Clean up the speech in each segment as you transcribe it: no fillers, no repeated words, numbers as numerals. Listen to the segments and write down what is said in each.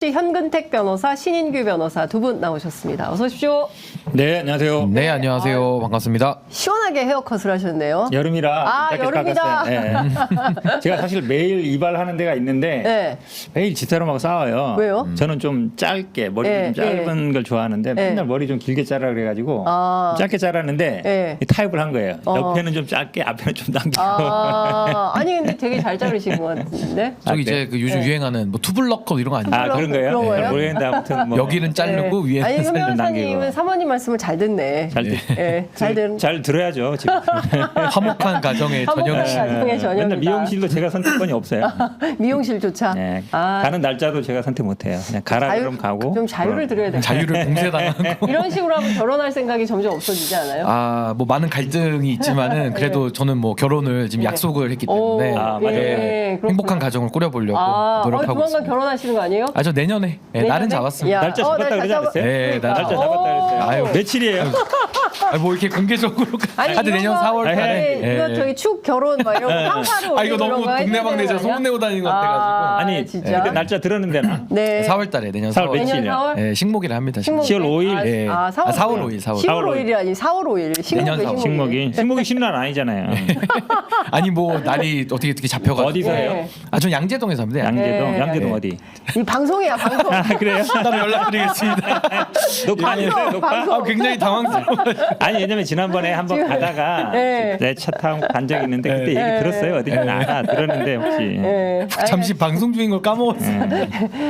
현근택 변호사, 신인규 변호사 두 분 나오셨습니다. 어서 오십시오. 네, 안녕하세요. 네, 안녕하세요. 반갑습니다. 시원하게 헤어컷을 하셨네요. 여름이라 좀 여름이다. 깎았어요. 네. 제가 사실 매일 이발하는 데가 있는데 네. 매일 집사람하고 싸워요. 왜요? 저는 좀 짧게 머리 네, 좀 짧은 걸 좋아하는데 맨날 머리 좀 길게 자라 그래가지고 짧게 자랐는데 네. 타입을 한 거예요. 옆에는 좀 짧게, 앞에는 좀 당기고. 아니 근데 되게 잘 자르신 것 같은데. 저기 이제 그 요즘 유행하는 뭐 투블럭컷 이런 거 아니에요? 아, 그런 거예요? 그런 거예요? 모르겠는데 아무튼 뭐 여기는 자르고 위에는 아니 현 살좀 변호사님은 남기고. 사모님 말씀을 잘 듣네. 잘 들어야죠. 지금. 화목한 가정의 화목한 전형이시. 가정의 전형이다. 맨날 미용실도 제가 선택권이 없어요. 미용실조차. 네. 가는 날짜도 제가 선택 못해요. 그냥 가라 그러면 가고. 좀 자유를 드려야 돼. 자유를 봉쇄당하고. 이런 식으로 하면 결혼할 생각이 점점 없어지지 않아요? 아, 뭐 많은 갈등이 있지만은 그래도 저는 뭐 결혼을 지금 약속을 했기 때문에 맞아요. 행복한 가정을 꾸려보려고 노력하고 조만간 있습니다. 결혼하시는 거 아니에요? 저 내년에 날은 잡았습니다. 야, 날짜 잡았다 그러지 않았어요? 네, 날짜 잡았다 그랬어요. 아유. 며칠이에요? 뭐 이렇게 공개적으로 아니 내년 4월 달에. 이거 저기 축 결혼 막 이런 거 상사로 이거 너무 동네방네에서 소문내고 다니는 것 같아가지고. 아니 진짜? 그 날짜 들었는데 나 네. 4월 달에 내년 4월 4월. 며칠? 내년 4월? 네, 식목일 합니다. 식목일? 10월 5일? 예. 4월 5일, 4월 10월 5일이 아니 4월 5일. 내년 4월. 식목이 쉬는 날 아니잖아요. 아니 뭐 날이 어떻게 잡혀가지고. 어디서 해요? 네. 전 양재동에서 합니다. 양재동? 네. 양재동 네. 어디? 이 방송이야 방송. 그래요? 따로 연락드리겠습니다. 녹화 아니었어요? 녹화? 방송. 굉장히 당황스러워. 아니 왜냐면 지난번에 한번 지금- 가다가 네. 내 차 타고 간 적이 있는데 그때 네. 얘기 들었어요? 어디 들었는데 혹시 네. 잠시 방송 중인 걸 까먹었어요.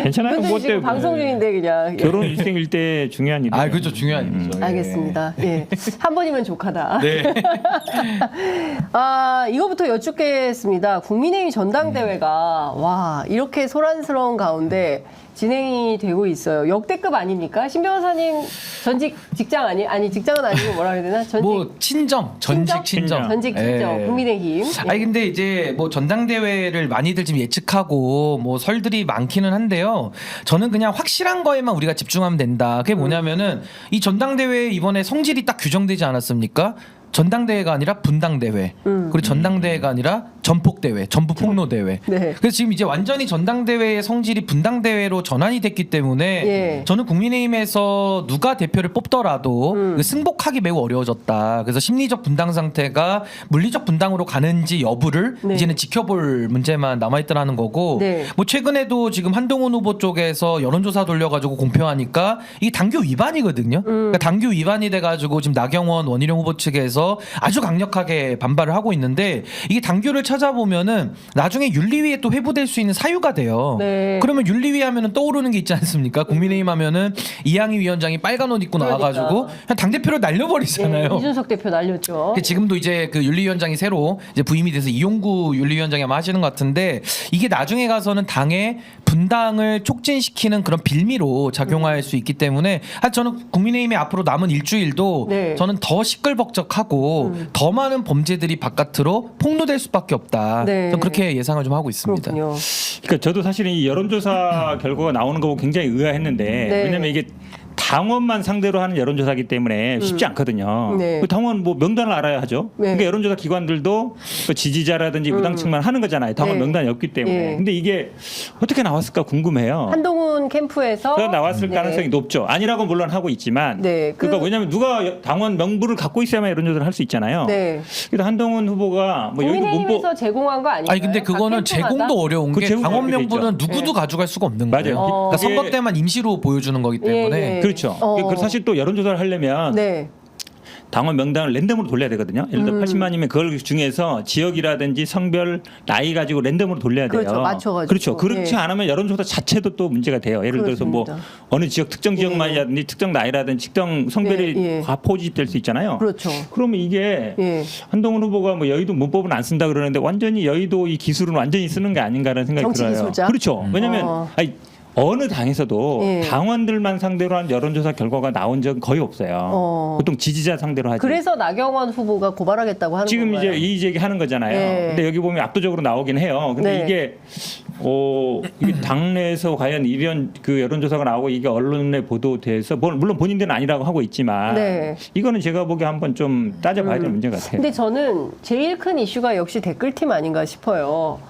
괜찮아요? 근데 뭐 지금 어때? 방송 중인데 그냥. 결혼 일생일 때 중요한 일이. 그렇죠. 중요한 일이죠. 알겠습니다. 예. 한 번이면 족하다. 네. 이거부터 여쭙겠습니다. 국민의힘 전당대회가 와 이렇게 소란스러운 가운데 진행이 되고 있어요. 역대급 아닙니까? 신 변호사님 전직 직장 아니 직장은 아니고 뭐라 그래야 되나? 전직 뭐 친정, 전직 친정. 전직 친정 예. 국민의힘. 아니 근데 이제 뭐 전당대회를 많이들 지금 예측하고 뭐 설들이 많기는 한데요. 저는 그냥 확실한 거에만 우리가 집중하면 된다. 그게 뭐냐면은 이 전당대회 이번에 성질이 딱 규정되지 않았습니까? 전당대회가 아니라 분당대회, 그리고 전당대회가 아니라 전폭대회, 전부폭로대회. 네. 그래서 지금 이제 완전히 전당대회의 성질이 분당대회로 전환이 됐기 때문에 예. 저는 국민의힘에서 누가 대표를 뽑더라도 그 승복하기 매우 어려워졌다. 그래서 심리적 분당 상태가 물리적 분당으로 가는지 여부를 네. 이제는 지켜볼 문제만 남아있더라는 거고 네. 뭐 최근에도 지금 한동훈 후보 쪽에서 여론조사 돌려가지고 공표하니까 이게 당규 위반이거든요. 그러니까 당규 위반이 돼가지고 지금 나경원 원희룡 후보 측에서 아주 강력하게 반발을 하고 있는데 이게 당규를 찾아보면은 나중에 윤리위에 또 회부될 수 있는 사유가 돼요. 네. 그러면 윤리위 하면은 떠오르는 게 있지 않습니까? 국민의힘 하면은 이항희 위원장이 빨간 옷 입고 나와가지고 그러니까. 그냥 당 대표를 날려버리잖아요. 예, 이준석 대표 날렸죠. 지금도 이제 그 윤리위원장이 새로 이제 부임이 돼서 이용구 윤리위원장이 아마 하시는 것 같은데 이게 나중에 가서는 당의 분당을 촉진시키는 그런 빌미로 작용할 수 있기 때문에 저는 국민의힘의 앞으로 남은 일주일도 네. 저는 더 시끌벅적하고 더 많은 범죄들이 바깥으로 폭로될 수밖에 없다. 네. 저는 그렇게 예상을 좀 하고 있습니다. 그렇군요. 그러니까 저도 사실은 이 여론조사 결과가 나오는 거 보고 굉장히 의아했는데 네. 왜냐면 이게 당원만 상대로 하는 여론조사이기 때문에 쉽지 않거든요. 네. 그 당원 뭐 명단을 알아야 하죠. 네. 그러니까 여론조사 기관들도 그 지지자라든지 무당층만 하는 거잖아요. 당원 네. 명단이 없기 때문에. 네. 근데 이게 어떻게 나왔을까 궁금해요. 한동훈 캠프에서 그가 나왔을 네. 가능성이 높죠. 아니라고 물론 하고 있지만. 네, 그러니까 왜냐하면 누가 당원 명부를 갖고 있어야만 여론조사를 할 수 있잖아요. 네. 그래서 한동훈 후보가 뭐 여기도 문법 국민의힘에서 제공한 거 아닌가요? 아니 근데 그거는 각 캠프마다? 제공도 어려운 그 게 제공도 당원 어렵게 돼 명부는 있죠. 누구도 가져갈 수가 없는 거예요. 맞아요. 그러니까 그게- 선거 때만 임시로 보여주는 거기 때문에 예, 예. 그렇죠. 그 사실 또 여론조사를 하려면 네. 당원 명단을 랜덤으로 돌려야 되거든요. 예를 들어 80만이면 그걸 중에서 지역이라든지 성별, 나이 가지고 랜덤으로 돌려야 돼요. 그렇죠. 맞춰가지고. 그렇죠. 그렇지 예. 않으면 여론조사 자체도 또 문제가 돼요. 예를 들어서 뭐 그렇습니다. 어느 지역 특정 지역만이라든지 특정 나이라든지 특정 성별이 예, 예. 과포집될 수 있잖아요. 그렇죠. 그러면 이게 예. 한동훈 후보가 뭐 여의도 문법은 안 쓴다 그러는데 완전히 여의도 이 기술은 완전히 쓰는 게 아닌가라는 생각이 정치 들어요. 기술자? 그렇죠. 왜냐하면 아니, 어느 당에서도 예. 당원들만 상대로 한 여론조사 결과가 나온 적은 거의 없어요. 보통 지지자 상대로 하지. 그래서 나경원 후보가 고발하겠다고 하는 지금 건가요? 이제 이의 제기 하는 거잖아요. 네. 근데 여기 보면 압도적으로 나오긴 해요. 근데 네. 이게 당내에서 과연 이런 그 여론조사가 나오고 이게 언론에 보도돼서 물론 본인들은 아니라고 하고 있지만 네. 이거는 제가 보기에 한번 좀 따져봐야 될 문제 같아요. 근데 저는 제일 큰 이슈가 역시 댓글팀 아닌가 싶어요.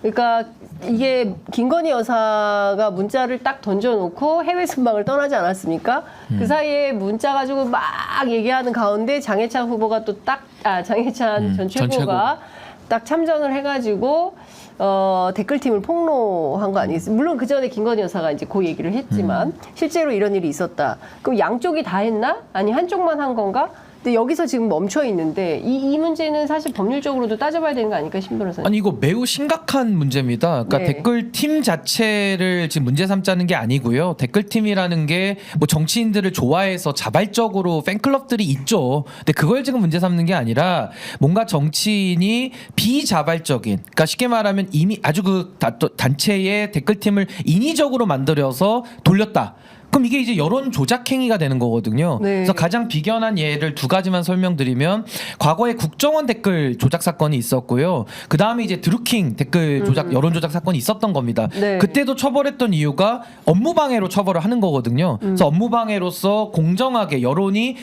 그러니까 이게 김건희 여사가 문자를 딱 던져놓고 해외 순방을 떠나지 않았습니까? 그 사이에 문자 가지고 막 얘기하는 가운데 장해찬 후보가 또 장해찬 전 최고가 딱 참전을 해가지고 댓글팀을 폭로한 거 아니겠습니까? 물론 그 전에 김건희 여사가 이제 그 얘기를 했지만 실제로 이런 일이 있었다. 그럼 양쪽이 다 했나? 아니 한쪽만 한 건가? 근데 여기서 지금 멈춰 있는데 이 문제는 사실 법률적으로도 따져봐야 되는 거 아닐까, 신 변호사님? 아니 이거 매우 심각한 문제입니다. 그러니까 네. 댓글팀 자체를 지금 문제 삼자는 게 아니고요. 댓글팀이라는 게 뭐 정치인들을 좋아해서 자발적으로 팬클럽들이 있죠. 근데 그걸 지금 문제 삼는 게 아니라 뭔가 정치인이 비자발적인, 그러니까 쉽게 말하면 이미 아주 그 단체의 댓글팀을 인위적으로 만들어서 돌렸다. 그럼 이게 이제 여론 조작 행위가 되는 거거든요. 네. 그래서 가장 비견한 예를 두 가지만 설명드리면 과거에 국정원 댓글 조작 사건이 있었고요. 그 다음에 이제 드루킹 댓글 조작 여론 조작 사건이 있었던 겁니다. 네. 그때도 처벌했던 이유가 업무방해로 처벌을 하는 거거든요. 그래서 업무방해로서 공정하게 여론이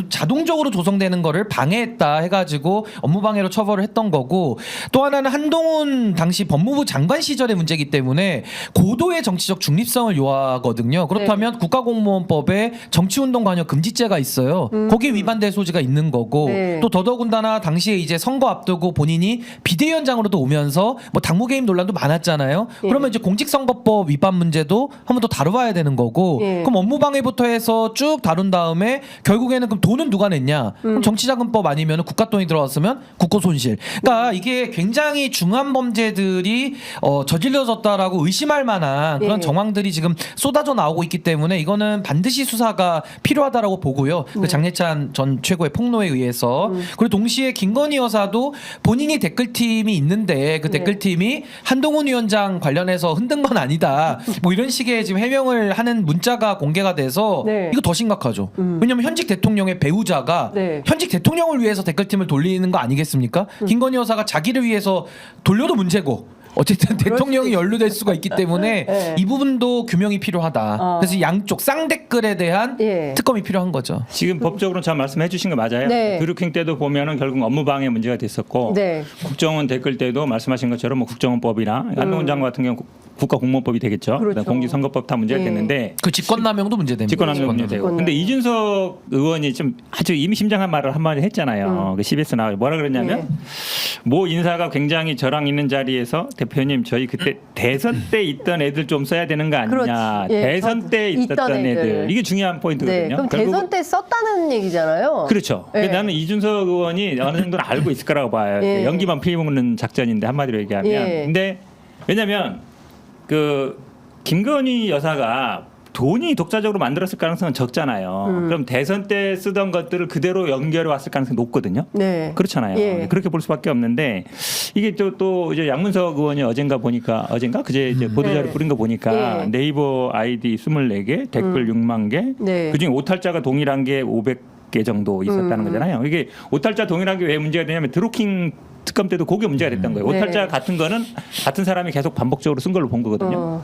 자동적으로 조성되는 거를 방해했다 해가지고 업무방해로 처벌을 했던 거고, 또 하나는 한동훈 당시 법무부 장관 시절의 문제이기 때문에 고도의 정치적 중립성을 요하거든요. 그렇다면 국가공무원법에 정치운동 관여 금지죄가 있어요. 거기에 위반될 소지가 있는 거고, 네. 또 더더군다나 당시에 이제 선거 앞두고 본인이 비대위원장으로도 오면서 뭐 당무 개입 논란도 많았잖아요. 예. 그러면 이제 공직선거법 위반 문제도 한 번 더 다뤄봐야 되는 거고, 예. 그럼 업무방해부터 해서 쭉 다룬 다음에 결국에는 그럼 돈은 누가 냈냐? 그럼 정치자금법 아니면 국가돈이 들어왔으면 국고손실. 그러니까 이게 굉장히 중한 범죄들이 저질러졌다라고 의심할 만한 그런 예. 정황들이 지금 쏟아져 나오고 있기 때문에 이거는 반드시 수사가 필요하다라고 보고요. 그 장례찬 전 최고의 폭로에 의해서. 그리고 동시에 김건희 여사도 본인이 댓글팀이 있는데 그 네. 댓글팀이 한동훈 위원장 관련해서 흔든 건 아니다. 뭐 이런 식의 지금 해명을 하는 문자가 공개가 돼서 네. 이거 더 심각하죠. 왜냐하면 현직 대통령의 배우자가 네. 현직 대통령을 위해서 댓글팀을 돌리는 거 아니겠습니까? 김건희 여사가 자기를 위해서 돌려도 문제고, 어쨌든 대통령이 연루될 수가 있기 때문에 네. 이 부분도 규명이 필요하다. 그래서 양쪽 쌍댓글에 대한 예. 특검이 필요한 거죠. 지금 법적으로 잘 말씀해 주신 거 맞아요. 네. 드루킹 때도 보면은 결국 업무방해 문제가 됐었고, 네. 국정원 댓글 때도 말씀하신 것처럼 뭐 국정원법이나 한동훈 장관 같은 경우 국가공무원법이 되겠죠. 그렇죠. 그다음에 공직선거법 다 문제가 예. 됐는데 그 직권남용도 문제됩니다. 직권남용 문제되고. 직권남용. 근데 이준석 의원이 좀 아주 의미심장한 말을 한마디 했잖아요. 그 CBS 나와 뭐라 그랬냐면 예. 모 인사가 굉장히 저랑 있는 자리에서 대표님 저희 그때 대선 때 있던 애들 좀 써야 되는 거 아니냐. 그렇지. 예, 대선 때 있던 있었던 애들. 애들. 이게 중요한 포인트거든요. 네. 그럼 결국 대선 때 썼다는 얘기잖아요. 그렇죠. 예. 나는 이준석 의원이 어느 정도는 알고 있을 거라고 봐요. 예. 연기만 피우는 작전인데 한마디로 얘기하면. 예. 근데 왜냐하면 그 김건희 여사가 돈이 독자적으로 만들었을 가능성은 적잖아요. 그럼 대선 때 쓰던 것들을 그대로 연결해 왔을 가능성이 높거든요. 네. 그렇잖아요. 예. 그렇게 볼 수밖에 없는데 이게 또 이제 양문석 의원이 어젠가 그제 이제 보도자료 네. 뿌린 거 보니까 예. 네이버 아이디 24개, 댓글 6만 개, 네. 그중에 오탈자가 동일한 게 500개 정도 있었다는 거잖아요. 이게 오탈자 동일한 게 왜 문제가 되냐면 드루킹 특검 때도 그게 문제가 됐던 거예요. 오탈자 네. 같은 거는 같은 사람이 계속 반복적으로 쓴 걸로 본 거거든요.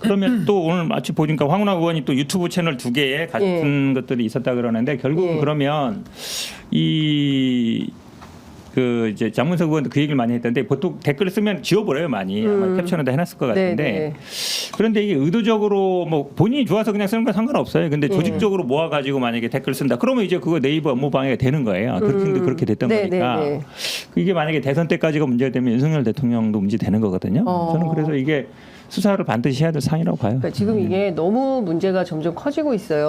그러면 또 오늘 마치 보니까 황운하 의원이 또 유튜브 채널 2개에 같은 것들이 있었다 그러는데 결국은 예. 그러면 그 이제 장문석 의원도 그 얘기를 많이 했던데 보통 댓글을 쓰면 지워버려요 많이. 아마 캡처는 다 해놨을 것 같은데 네. 그런데 이게 의도적으로 뭐 본인이 좋아서 그냥 쓰는 건 상관없어요. 근데 조직적으로 모아가지고 만약에 댓글 쓴다. 그러면 이제 그거 네이버 업무 방해가 되는 거예요. 드루킹도 그렇게 됐던 네, 거니까. 네, 네. 이게 만약에 대선 때까지가 문제가 되면 윤석열 대통령도 문제 되는 거거든요. 저는 그래서 이게 수사를 반드시 해야 될 사안이라고 봐요. 그러니까 지금 이게 너무 문제가 점점 커지고 있어요.